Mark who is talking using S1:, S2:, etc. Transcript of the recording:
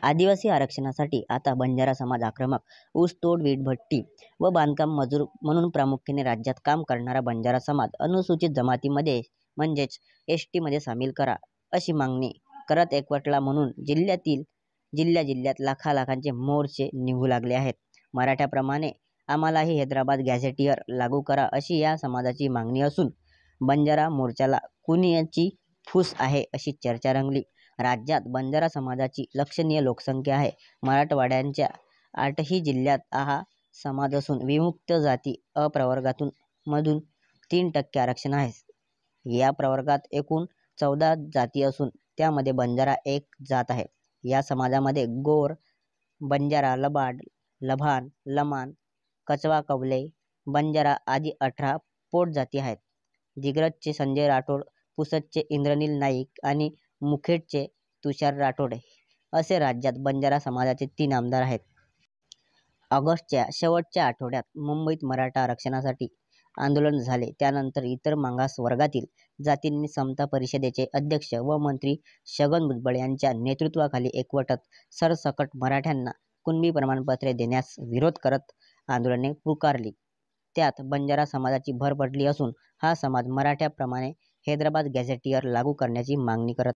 S1: आदिवासी आरक्षणासाठी आता बंजारा समाज आक्रमक. ऊसतोड, वीटभट्टी व बांधकाम मजूर म्हणून प्रामुख्याने राज्यात काम करणारा बंजारा समाज अनुसूचित जमातीमध्ये म्हणजेच एसटीमध्ये सामील करा, अशी मागणी करत एकवटला म्हणून जिल्ह्यात लाखांचे मोर्चे निघू लागले आहेत. मराठ्याप्रमाणे आम्हालाही हैदराबाद गॅझेटियर लागू करा, अशी या समाजाची मागणी असून बंजारा मोर्चाला कुणाची फूस आहे, अशी चर्चा रंगली. राज्यात बंजारा समाजाची लक्षणीय लोकसंख्या आहे. मराठवाड्याच्या 8ही जिल्ह्यात हा समाज असून विमुक्त जाती अप्रवर्गातून मधून 3% आरक्षण आहे. या प्रवर्गात एकूण 14 जाती असून त्यामध्ये बंजारा एक जात आहे. या समाजामध्ये गोर, बंजारा, लबाड, लभान, लमाण, कचवा, कवले, बंजारा आदी 18 पोटजाती आहेत. दिग्रजचे संजय राठोड, पुसदचे इंद्रनील नाईक आणि मुखेडचे तुषार राठोड असे राज्यात बंजारा समाजाचे 3 आमदार आहेत. ऑगस्टच्या शेवटच्या आठवड्यात मुंबईत मराठा आरक्षणासाठी आंदोलन झाले. त्यानंतर इतर मागास वर्गातील जातींनी समता परिषदेचे अध्यक्ष व मंत्री छगन भुजबळ यांच्या नेतृत्वाखाली एकवटत सरसकट मराठ्यांना कुणबी प्रमाणपत्रे देण्यास विरोध करत आंदोलने पुकारली. त्यात बंजारा समाजाची भर पडली असून हा समाज मराठ्याप्रमाणे हैदराबाद गॅझेटियर लागू करण्याची मागणी करत